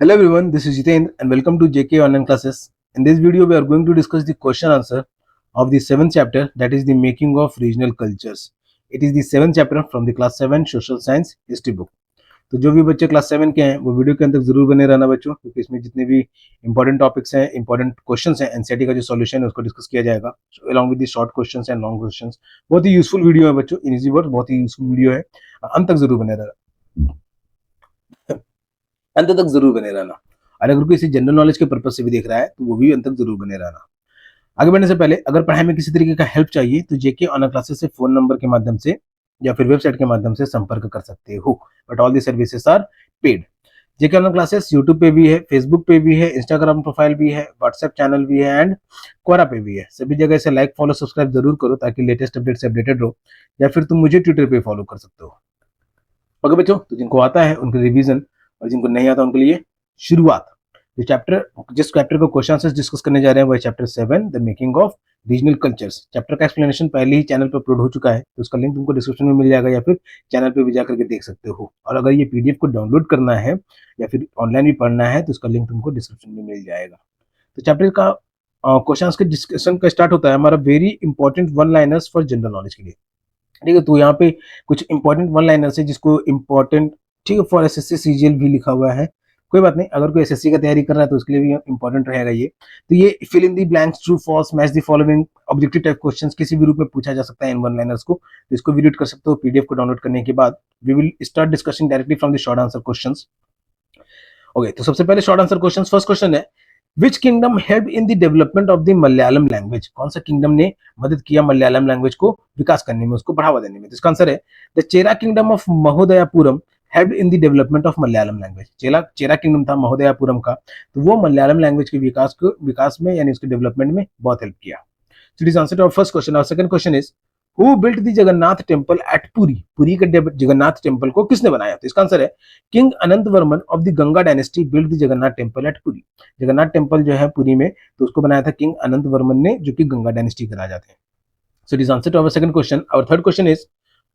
Hello everyone, this is Jitendra and welcome to JK Online Classes. In this video, we are going to discuss the question answer of the seventh chapter, that is the making of regional cultures. It is the seventh chapter from the class 7 social science history book. तो जो भी बच्चे class 7 के हैं वो video के अंदर जरूर बने रहना बच्चों, क्योंकि इसमें जितने भी इंपॉर्टेंट टॉपिक्स हैं, इंपॉर्टेंट क्वेश्चंस हैं, एनसीईआरटी का जो सॉल्यूशन है उसको डिस्कस किया जाएगा along with the short questions and long questions. बहुत ही यूजफुल वीडियो है बच्चों, इन इजी वर्ड बहुत ही यूजफुल वीडियो है. अंत तक जरूर बने रहना, अंत तक जरूर बने रहना. और अगर कोई इसी जनरल नॉलेज के पर्पज से भी देख रहा है तो वो भी अंत तक जरूर बने रहना. आगे बढ़ने से पहले अगर पढ़ाई में किसी तरीके का हेल्प चाहिए तो जेके ऑनलाइन क्लासेस से फोन नंबर के माध्यम से या फिर वेबसाइट के माध्यम से संपर्क कर सकते हो. But all the services are paid. JK online classes YouTube पे भी है, फेसबुक पे भी है, इंस्टाग्राम प्रोफाइल भी है, व्हाट्सएप चैनल भी है एंड क्वोरा पे भी है. सभी जगह से लाइक फॉलो सब्सक्राइब जरूर करो ताकि लेटेस्ट अपडेट से अपडेटेड रहो, या फिर तुम मुझे ट्विटर पे फॉलो कर सकते हो. ओके बच्चों, तो जिनको आता है उनके रिवीजन और जिनको नहीं आता उनके लिए शुरुआत. जिस चैप्टर को क्वेश्चन आंसर्स डिस्कस करने जा रहे हैं वो है chapter 7 the making of regional cultures. Chapter का एक्सप्लेनेशन पहले ही चैनल पर अपलोड हो चुका है, तो उसका लिंक तुमको डिस्क्रिप्शन में मिल जाएगा या फिर चैनल पे भी जाकर के देख सकते हो. और अगर ये पीडीएफ को डाउनलोड करना है या फिर ऑनलाइन भी पढ़ना है तो उसका लिंक तुमको डिस्क्रिप्शन में मिल जाएगा. तो चैप्टर का क्वेश्चन के डिस्कशन का स्टार्ट होता है हमारा very important one liners for general knowledge के लिए. ठीक है, तो यहाँ पे कुछ इंपॉर्टेंट वन लाइनर्स है जिसको इंपॉर्टेंट, ठीक है, फॉर एसएससी सीजीएल भी लिखा हुआ है. कोई बात नहीं, अगर कोई एसएससी का तैयारी कर रहा है तो उसके लिए भी इंपॉर्टेंट रहेगा ये. तो ये fill in the blanks, true false, match the following, objective type questions किसी भी रूप में पूछा जा सकता है इन वन लाइनर्स को. तो इसको भी रीड कर सकते हो. पीडीएफ को डाउनलोड करने के बाद we will start discussing directly from the short answer questions. Okay, तो सबसे पहले short answer questions. First question है which kingdom help in the development of the Malayalam language. कौन सा किंगडम ने मदद किया मलयालम लैंग्वेज को विकास करने में, उसको बढ़ावा देने में. तो इसका आंसर है the Chera kingdom of Mahodayapuram help in the development of Malayalam language. Chera kingdom था महोदयापुरम का, तो वो मलयालम लैंग्वेज के विकास में यानी उसके डेवलपमेंट में बहुत हेल्प किया. So it is answer to our first question. Our second question is who built the Jagannath temple at Puri. Puri के जगन्नाथ टेम्पल को किसने बनाया. तो इसका आंसर है king Anant Varman of the Ganga dynasty built the Jagannath temple at Puri. Jagannath temple जो है पुरी में, तो उसको बनाया था किंग अनंत वर्मन ने, जो कि गंगा डायनेस्टी के राजा थे. So it is answer to our second question. Our third question is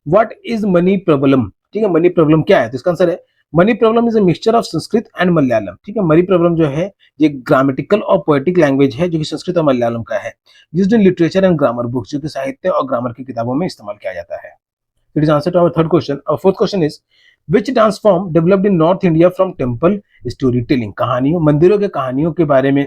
what is Manipravalam. ठीक है, मनी प्रॉब्लम क्या है. तो इसका आंसर है money problem is a mixture of Sanskrit and Malayalam. ठीक है, मनी प्रॉब्लम जो है ये ग्रामेटिकल और पोएटिक लैंग्वेज है जो कि संस्कृत और मलयालम का है. Used in literature and grammar books, जो कि साहित्य और ग्रामर की किताबों में इस्तेमाल किया जाता है. It is answer to our third question. Our fourth question is which dance form developed in North India from temple story telling. कहानियों, मंदिरों के कहानियों के बारे में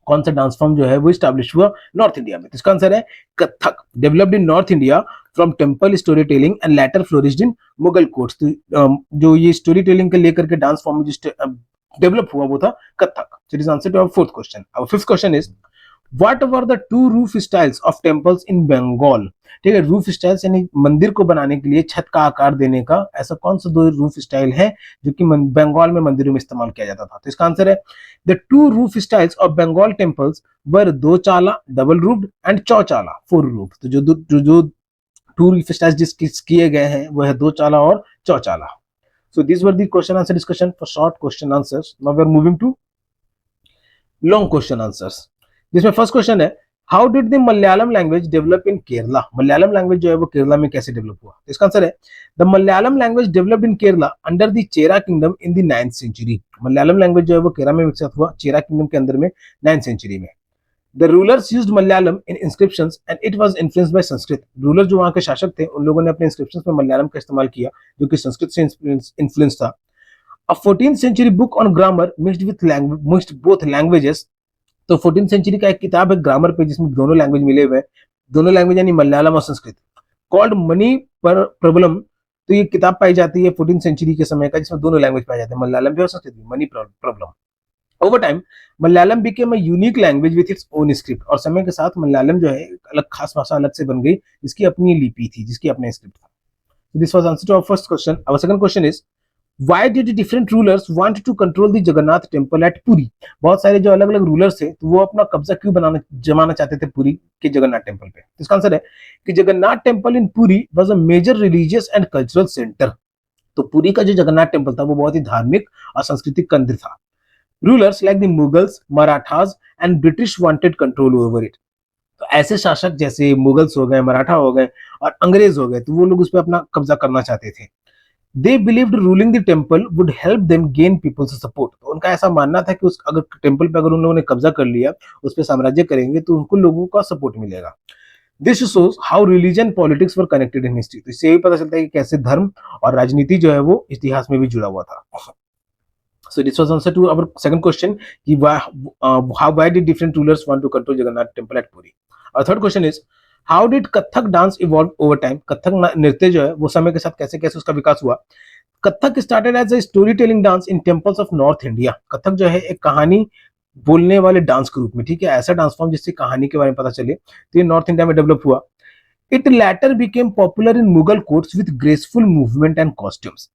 कौन सा डांस फॉर्म जो है वो स्टैब्लिश हुआ नॉर्थ इंडिया में. तो इसका आंसर है Kathak. Developed in North India from temple story telling and later flourished in Mughal courts. जो ये स्टोरी टेलिंग के लेकर के डांस फॉर्म डेवलप हुआ वो था Kathak. It is answer to our fourth question. Our fifth question is what were the two roof styles of temples in Bengal. ठीक है, रूफ स्टाइल्स यानी मंदिर को बनाने के लिए छत का आकार देने का ऐसा कौन सा दो रूफ स्टाइल है जो कि बंगाल में मंदिरों में इस्तेमाल किया जाता था. तो इसका आंसर है the two roof styles of Bengal temples were दो चाला double roofed and chauchala four roof. तो जो टू रूफ स्टाइल्स जिसके किए गए हैं वो है दो चाला और chauchala. So these were the question answer discussion for short question answers. Now we are moving to long question answers. जिसमें फर्स्ट क्वेश्चन है how did the Malayalam language develop in Kerala. Malayalam language जो है वो केरला में कैसे डेवलप हुआ. इसका आंसर है the Malayalam language developed in Kerala under the Chera kingdom in the 9th century. Malayalam language जो है वो केरला में विकसित हुआ चेरा किंगडम के अंदर में 9th century में. The rulers used Malayalam in inscriptions and it was influenced by Sanskrit. Ruler जो वहां के शासक थे उन लोगों ने अपने इंस्क्रिप्शंस में मलयालम का इस्तेमाल किया जो कि संस्कृत से इन्फ्लुएंस था. A 14th century book on grammar mixed both languages. तो 14th century का एक किताब है ग्रामर पे जिसमें दोनों लैंग्वेज मिले हुए हैं, दोनों लैंग्वेज यानी मलयालम और संस्कृत. Called money problem. तो ये किताब पाई जाती है 14th century के समय का जिसमें दोनों लैंग्वेज पाए जाते हैं, मलयालम भी और संस्कृत भी. Money problem. Over time Malayalam became a unique language with its own script. और समय के साथ मलयालम जो है एक अलग खास भाषा अलग से बन गई जिसकी अपनी लिपि थी, जिसकी अपना स्क्रिप्ट था. This was answer to our first question. Our second question is why did different rulers want to control the Jagannath temple at Puri. बहुत सारे जो अलग अलग रूलर्स थे तो वो अपना कब्जा क्यों जमाना चाहते थे पुरी के जगन्नाथ टेम्पल पे. इसका आंसर है कि Jagannath temple in Puri was a major religious and cultural centre. तो पुरी का जो जगन्नाथ टेम्पल था वो बहुत ही धार्मिक और सांस्कृतिक केंद्र था. Rulers like the Mughals, Marathas and British wanted control over it. तो ऐसे शासक जैसे मुगल्स हो गए, मराठा हो गए और अंग्रेज हो गए तो वो लोग उस पर अपना कब्जा करना चाहते थे. They believed ruling the temple would help them gain people's support. तो उनका ऐसा मानना था कि उस अगर टेम्पल पे अगर उन लोगों ने कब्जा कर लिया, उस पर साम्राज्य करेंगे तो उनको लोगों का सपोर्ट मिलेगा। This shows how religion politics were connected in history. तो इससे यही पता चलता है कि कैसे धर्म और राजनीति जो है वो इतिहास में भी जुड़ा हुआ था। So this was answer to our second question कि why did different rulers want to control Jagannath temple at Puri? Our third question is how did Kathak dance evolve over time? Kathak नृत्य जो है वो समय के साथ कैसे कैसे उसका विकास हुआ? Kathak started as a story telling dance in temples of North India. Kathak जो है एक कहानी बोलने वाले डांस के रूप में, ठीक है, ऐसा डांस फॉर्म जिससे कहानी के बारे में पता चले, तो ये नॉर्थ इंडिया में डेवलप हुआ। It later became popular in Mughal courts with graceful movement and costumes.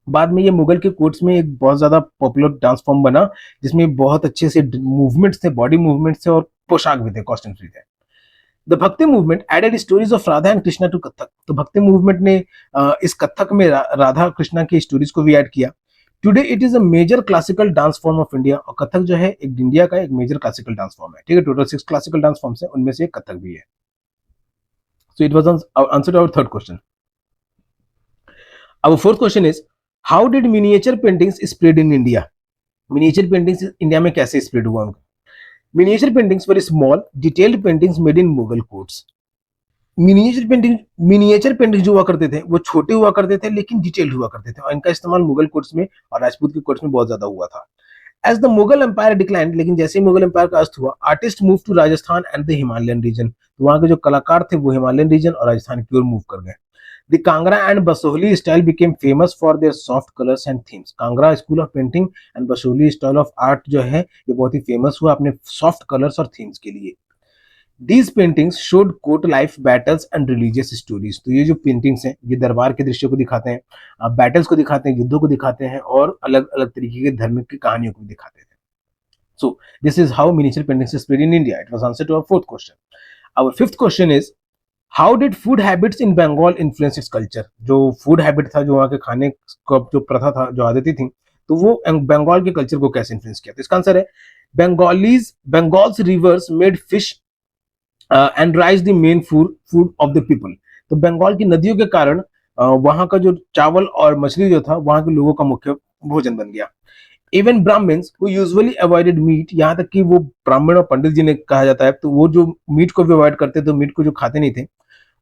बाद में ये मुगल के कोर्ट्स में एक बहुत ज्यादा पॉपुलर डांस फॉर्म बना, जिसमें बहुत अच्छे से मूवमेंट्स थे, बॉडी मूवमेंट्स थे और पोशाक भी थे, कॉस्ट्यूम्स भी थे। The Bhakti movement added stories of Radha and Krishna to Kathak. तो भक्ति मूवमेंट ने इस कथक में राधा कृष्णा की स्टोरीज को भी ऐड किया। Today it is a major classical dance form of India. और कथक जो है एक इंडिया का एक मेजर क्लासिकल डांस फॉर्म है, ठीक है। टोटल 6 क्लासिकल डांस फॉर्म्स है, उनमें से कथक भी है। So it was answer to our third question. Our fourth question is how did miniature paintings spread in India? Miniature paintings India में कैसे स्प्रेड हुआ उनका? Miniature paintings were small, detailed paintings made in Mughal courts. Miniature painting जो हुआ करते थे वो छोटे हुआ करते थे लेकिन डिटेल्ड हुआ करते थे, और इनका इस्तेमाल मुगल कोर्ट्स में और राजपूत के कोर्ट्स में बहुत ज्यादा हुआ था। As the Mughal empire decline, लेकिन जैसे ही मुगल एम्पायर का अस्त हुआ, artist move to Rajasthan and the Himalayan region. तो वहां के जो कलाकार थे वो हिमालयन रीजन और राजस्थान की ओर मूव कर गए। The Kangra and Basoli style became famous for their soft colors and themes. Kangra school of painting and Basoli style of art जो है ये बहुत ही फेमस हुआ अपने सॉफ्ट कलर्स और थीम्स के लिए। These paintings showed court life, battles and religious stories. तो ये जो पेंटिंग्स हैं ये दरबार के दृश्यों को दिखाते हैं, बैटल्स को दिखाते हैं, युद्धों को दिखाते हैं और अलग अलग तरीके के धर्म की कहानियों को भी दिखाते हैं। So this is how miniature paintings is spread in India. It was answer to our fourth question. Our fifth question is how did food habits in Bengal influence its culture. जो फूड हैबिट था, जो वहाँ के खाने का जो प्रथा था, जो आदतें थी, तो वो बंगाल के कल्चर को कैसे इन्फ्लुएंस किया? तो इसका आंसर है Bengal's reverse made fish and rice the main food of the people. तो बंगाल की नदियों के कारण वहाँ का जो चावल और मछली जो था वहाँ के लोगों का मुख्य भोजन बन गया। Even Brahmins who usually avoided meat, यहाँ तक कि वो ब्राह्मण और पंडित जी ने कहा जाता है, तो वो जो मीट को भी अवॉइड करते, तो मीट को जो खाते नहीं थे,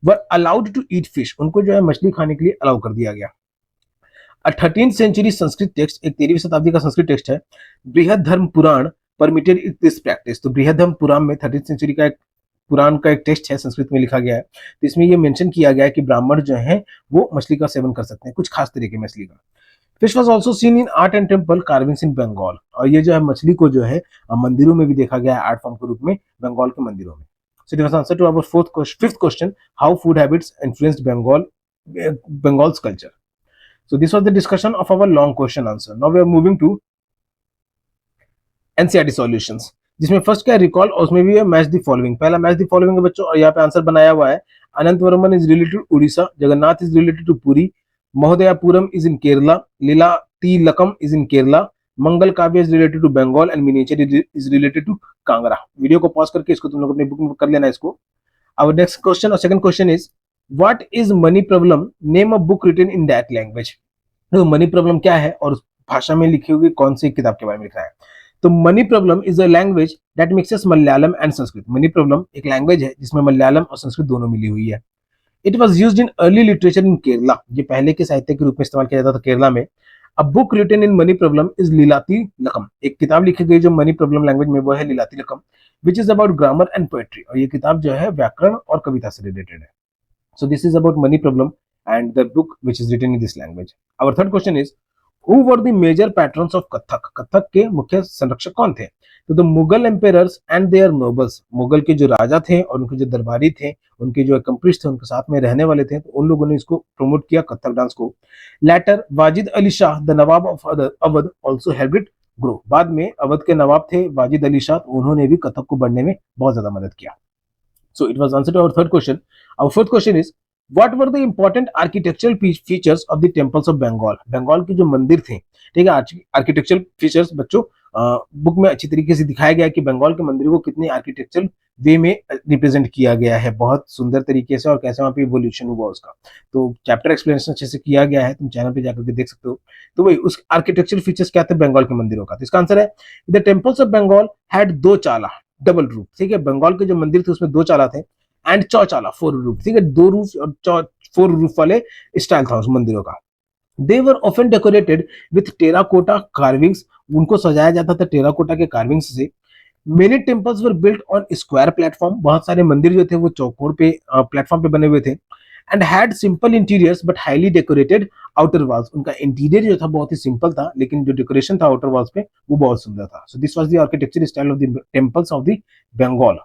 were allowed to eat fish, उनको जो है मछली खाने के लिए अलाउ कर दिया गया। A 13th century Sanskrit text, एक 13वीं शताब्दी का संस्कृत टेक्स्ट है, बृहद धर्म पुराण परमिटेड दिस प्रैक्टिस। तो बृहद धर्म पुराण में 13th सेंचुरी का एक पुराण का एक टेक्स्ट है, संस्कृत में लिखा गया है, तो इसमें ये मेंशन किया गया है कि ब्राह्मण जो है वो मछली का सेवन कर सकते हैं, कुछ खास तरीके मछली का। Fish was also seen in art and temple carvings in Bengal. और ये जो है मछली को जो है मंदिरों में भी देखा गया है आर्ट फॉर्म के रूप में बंगाल के मंदिरों में। So it was answer to our fifth question, how food habits influenced Bengal's culture. So this was the discussion of our long question answer. Now we are moving to NCERT solutions, जिसमें first क्या recall और उसमें भी है match the following. पहला match the following है बच्चों, और यहाँ पे आंसर बनाया हुआ है। Anantavarman is related to Orissa, Jagannath is related to Puri, Mahodayapuram is in Kerala, Lilatilakam is in Kerala, Mangalkavya is related to Bengal and miniature is related to Kangra. Video को पॉज करके इसको तुम लोग अपनी बुक में कर लेना इसको। Our next question और second question is what is Manipravalam, name a book written in that language. तो मनी प्रॉब्लम क्या है और उस भाषा में लिखी हुई कौन सी किताब के बारे में लिखा है? तो Manipravalam is a language that mixes Malayalam and Sanskrit. Money problem एक लैंग्वेज है जिसमें मलयालम और संस्कृत दोनों मिली हुई है। It was used in early literature in Kerala, ये पहले के साहित्य के रूप में इस्तेमाल किया जाता था केरला में। A book written in Manipravalam is Lilatilakam, एक किताब लिखी गई जो मनी प्रॉब्लम लैंग्वेज में वो है Lilatilakam, which is about grammar and poetry. और ये किताब जो है व्याकरण और कविता से रिलेटेड है। So this is about Manipravalam and the book which is written in this language. Our third question is who were the major patrons of Kathak, Kathak के मुख्य संरक्षक कौन थे? तो the Mughal emperors and their nobles, Mughal के जो राजा थे और उनके जो दरबारी थे, उनके जो अकम्प्लिश थे, उनके साथ में रहने वाले थे, तो उन लोगों ने इसको प्रमोट किया कथक डांस को। Later Wajid Ali Shah the nawab of Awadh also helped it grow, बाद में अवध के नवाब थे वाजिद अली शाह, उन्होंने भी कथक को बढ़ने में बहुत ज्यादा मदद किया। So it was answer to our third question. Our fourth question is what were the important architectural features of the temples of Bengal. Bengal के जो मंदिर थे, ठीक है, आर्किटेक्चरल फीचर्स बच्चों बुक में अच्छी तरीके से दिखाया गया है कि बंगाल के मंदिरों को कितनी आर्किटेक्चरल वे में रिप्रेजेंट किया गया है, बहुत सुंदर तरीके से, और कैसे वहाँ पे इवोल्यूशन हुआ उसका। तो चैप्टर एक्सप्लेनेशन अच्छे से किया गया है, तुम चैनल पे जाकर के देख सकते हो। तो वही उस आर्किटेक्चरल फीचर्स क्या थे बंगाल के मंदिरों का, तो इसका आंसर है the temples of Bengal had do चाला डबल रूफ, ठीक है, बंगाल के जो मंदिर थे उसमें दो चाला थे, एंड चौचाला फोर रूफ, ठीक है, दो रूफ और फोर रूफ वाले स्टाइल था उस मंदिरों का। They were often decorated with terracotta carvings, उनको सजाया जाता था टेराकोटा के कार्विंग्स से। Many temples were built on square platform, बहुत सारे मंदिर जो थे वो चौकोर पे प्लेटफॉर्म पे बने हुए थे। And had simple interiors but highly decorated outer walls, उनका इंटीरियर जो था बहुत ही सिंपल था, लेकिन जो डेकोरेशन था आउटर वॉल्स पे वो बहुत सुंदर था। So this was the architecture style of the temples of the Bengal.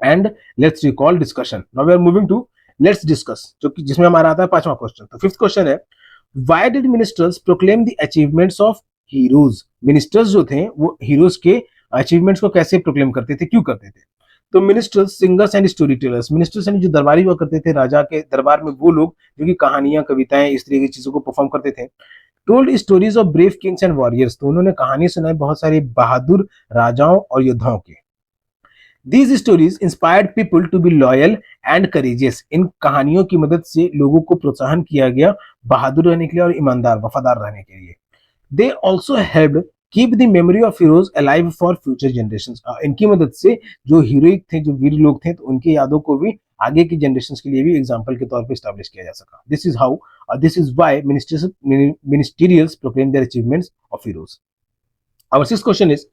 And let's recall discussion, now we are moving to let's discuss, जो कि जिसमें हमारा आता है पांचवा क्वेश्चन। तो फिफ्थ क्वेश्चन है, why did ministers proclaim the achievements of heroes, ministers जो थे वो हीरोज के अचीवमेंट्स को कैसे प्रोक्लेम करते थे, क्यों करते थे। तो ministers, singers and story tellers, ministers यानी जो दरबारी हुआ करते थे राजा के दरबार में, वो लोग जो कि कहानियां कविताएं इस तरह की चीजों को परफॉर्म करते थे। Told stories of brave Kings and warriors, तो उन्होंने कहानी सुनाई बहुत सारे बहादुर राजाओं और योद्धाओं के। These stories inspired people to be loyal and courageous, इन कहानियों की मदद से लोगों को प्रोत्साहन किया गया बहादुर रहने के लिए और ईमानदार वफादार रहने के लिए। They also helped keep the memory of heroes alive for future generation, इनकी मदद से जो हीरोइक थे, जो वीर लोग थे, तो उनकी यादों को भी आगे की जनरेशन के लिए भी एग्जाम्पल के तौर पर स्टैब्लिश किया जा सका। This is how, this is why minstrels proclaim their achievements of heroes. Our sixth question is,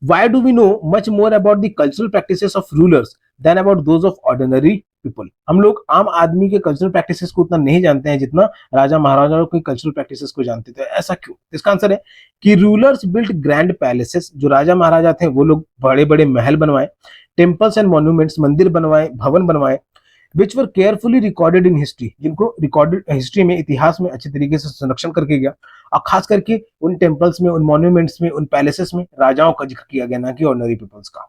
why do we know much more about the cultural practices of rulers than about those of ordinary people? हम लोग आम आदमी के cultural practices को उतना नहीं जानते हैं जितना राजा महाराजाओं के कल्चरल प्रैक्टिसेस को जानते थे। ऐसा क्यों? इसका आंसर है कि रूलर्स बिल्ट ग्रैंड पैलेसेस, जो राजा महाराजा थे वो लोग बड़े बड़े महल बनवाए, टेम्पल्स एंड मॉन्यूमेंट्स, मंदिर बनवाए, भवन बनवाए, विच वर केयरफुली रिकॉर्डेड इन हिस्ट्री, जिनको रिकॉर्डेड हिस्ट्री में, इतिहास में अच्छे तरीके से संरक्षण करके गया, और खास करके उन टेम्पल्स में, उन मॉन्यूमेंट्स में, उन पैलेसेस में राजाओं का जिक्र किया गया, ना कि ऑर्डिनरी पीपल्स का।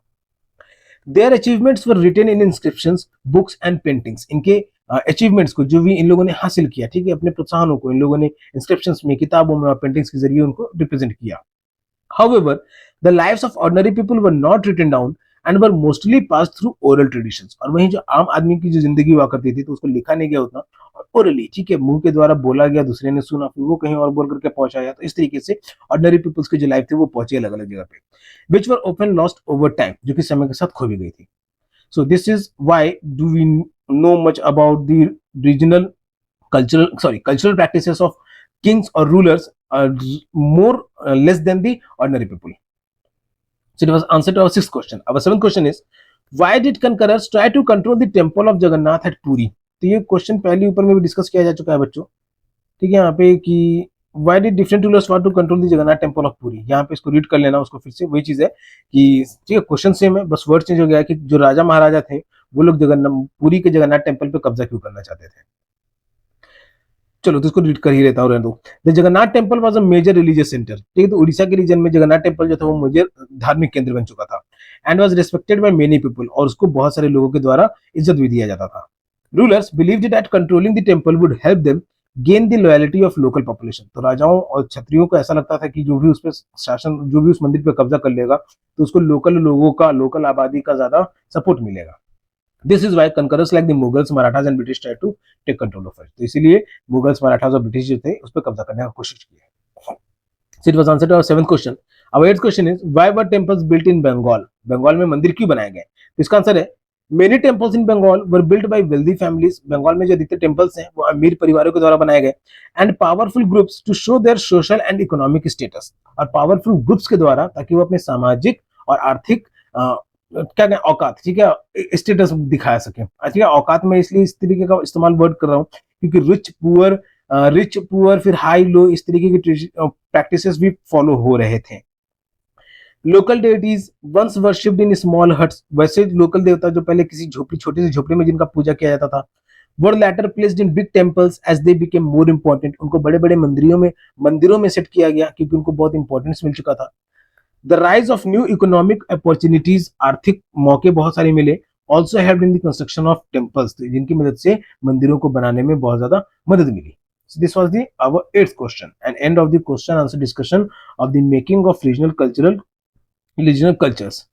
Their achievements were written in inscriptions, books and paintings, इनके अचीवमेंट्स को जो भी इन लोगों ने हासिल किया, ठीक है, अपने प्रोत्साहनों को इन लोगों ने इंस्क्रिप्शंस में, किताबों में और पेंटिंग्स के जरिए उनको रिप्रेजेंट किया। However, the lives of ordinary people were not written down and were mostly passed through oral traditions, और वहीं जो आम आदमी की जो जिंदगी हुआ करती थी तो उसको लिखा नहीं गया उतना, और ओरली, ठीक है, मुंह के द्वारा बोला गया, दूसरे ने सुना, फिर वो कहीं और बोल करके पहुंचाया, तो इस तरीके से ऑर्डिनरी पीपल्स की जो लाइफ थी वो पहुंची अलग अलग जगह पे, which were often lost over time, जो कि समय के साथ खो भी गई थी। So this is why do we know much about the regional cultural practices of kings or rulers are more less than the ordinary people. So it was answer to our sixth question. Our seventh question is, why did conquerors try to control the temple of Jagannath at Puri? तो ये question पहले ऊपर में भी discuss किया जा चुका है बच्चों, ठीक है, यहाँ पे कि why did different rulers try to control the Jagannath temple of Puri? यहाँ पे इसको रीड कर लेना, उसको फिर से वही चीज है कि ठीक है, क्वेश्चन सेम है, बस वर्ड चेंज हो गया है कि जो राजा महाराजा थे वो लोग जगन्नाथ, पुरी के जगन्नाथ टेम्पल पे कब्जा क्यों करना चाहते थे। चलो तो इसको रीड कर ही लेता हूँ, रहने दो। The Jagannath temple was a major religious centre, ठीक है, तो उड़ीसा के रीजन में जगन्नाथ टेम्पल जो था वो मेजर धार्मिक केंद्र बन चुका था, and was respected by many people, और उसको बहुत सारे लोगों के द्वारा इज्जत भी दिया जाता था। Rulers believed that controlling the temple would help them gain the loyalty of local population, तो राजाओं और क्षत्रियों को ऐसा लगता था कि जो भी उस पर शासन, जो भी उस मंदिर पर कब्जा कर लेगा तो उसको लोकल लोगों का, लोकल आबादी का ज्यादा सपोर्ट मिलेगा। This is why conquerors like the Mughals, Marathas and British try to take control of it, तो इसीलिए मुगल्स, मराठास और ब्रिटिश जो थे उस पर कब्जा करने की कोशिश की है। So it was answer to our seventh question. Our eighth question is, why were temples built in Bengal? Bengal में मंदिर क्यों बनाए गए? तो इसका आंसर है, many temples in Bengal were built by wealthy families. Bengal में जो अधिकतर टेम्पल्स हैं वो अमीर परिवारों के द्वारा बनाए गए, and powerful groups to show their social and economic status, और पावरफुल ग्रुप्स के द्वारा, ताकि वो अपने सामाजिक और आर्थिक क्या कहें, औकात, ठीक है, स्टेटस दिखा सके। ठीक है, औकात में इसलिए इस तरीके का इस्तेमाल वर्ड कर रहा हूँ क्योंकि रिच पुअर फिर हाई लो, इस तरीके की प्रैक्टिसेस भी फॉलो हो रहे थे। Local deities once worshipped in small huts, वैसे लोकल देवता जो पहले किसी झोपड़ी, छोटी सी झोपड़ी में जिनका पूजा किया जाता था, were later placed in big temples as they became more important, उनको बड़े बड़े मंदिरों में सेट किया गया क्योंकि उनको बहुत इंपॉर्टेंस मिल चुका था। The rise of new economic opportunities, आर्थिक मौके बहुत सारे मिले, also help in the construction of temples, जिनकी मदद से मंदिरों को बनाने में बहुत ज्यादा मदद मिली। So this was our eighth question and end of the question answer discussion of the making of regional cultural regional cultures.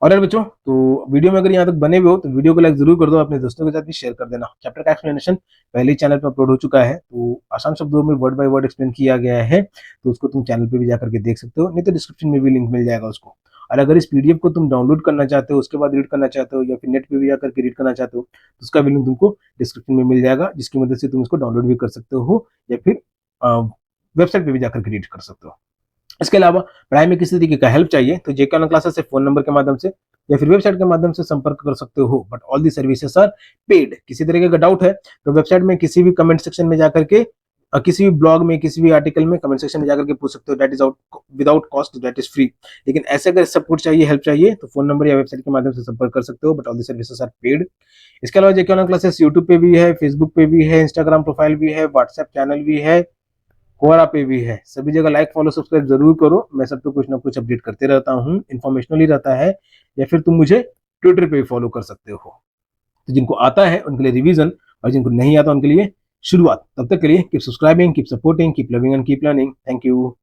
और यार बच्चों, तो वीडियो में अगर यहाँ तक बने हुए हो तो वीडियो को लाइक जरूर कर दो, अपने दोस्तों के साथ भी शेयर कर देना। चैप्टर का एक्सप्लेनेशन पहले ही चैनल पर अपलोड हो चुका है, तो आसान शब्दों में वर्ड बाय वर्ड एक्सप्लेन किया गया है, तो उसको तुम चैनल पे भी जाकर के देख सकते हो, नहीं तो डिस्क्रिप्शन में भी लिंक मिल जाएगा उसको। और अगर इस पीडीएफ को तुम डाउनलोड करना चाहते हो, उसके बाद रीड करना चाहते हो, या फिर नेट पे भी जाकर के रीड करना चाहते हो, तो उसका भी लिंक तुमको डिस्क्रिप्शन में मिल जाएगा, जिसकी मदद से तुम इसको डाउनलोड भी कर सकते हो, या फिर वेबसाइट पे भी जाकर के रीड कर सकते हो। इसके अलावा पढ़ाई में किसी तरीके का हेल्प चाहिए तो जेके ऑनलाइन क्लासेस से फोन नंबर के माध्यम से या फिर वेबसाइट के माध्यम से संपर्क कर सकते हो, but all the services are paid. किसी तरीके का डाउट है तो वेबसाइट में किसी भी कमेंट सेक्शन में जाकर के, किसी भी ब्लॉग में, किसी भी आर्टिकल में कमेंट सेक्शन में जाकर के पूछ सकते हो, that is out without cost, that is free. लेकिन ऐसे अगर सपोर्ट चाहिए, हेल्प चाहिए, तो फोन नंबर या वेबसाइट के माध्यम से संपर्क कर सकते हो, but all the services are paid. इसके अलावा जेके ऑनलाइन क्लासेस यूट्यूब पे भी है, फेसबुक पे भी है, इंस्टाग्राम प्रोफाइल भी है, व्हाट्सएप चैनल भी है, कोरा पे भी है। सभी जगह लाइक फॉलो सब्सक्राइब जरूर करो, मैं सब पे कुछ ना कुछ अपडेट करते रहता हूँ, इन्फॉर्मेशनल ही रहता है। या फिर तुम मुझे ट्विटर पे भी फॉलो कर सकते हो। तो जिनको आता है उनके लिए रिवीजन, और जिनको नहीं आता उनके लिए शुरुआत। तब तक के लिए keep subscribing, keep supporting, keep loving and keep learning. Thank you.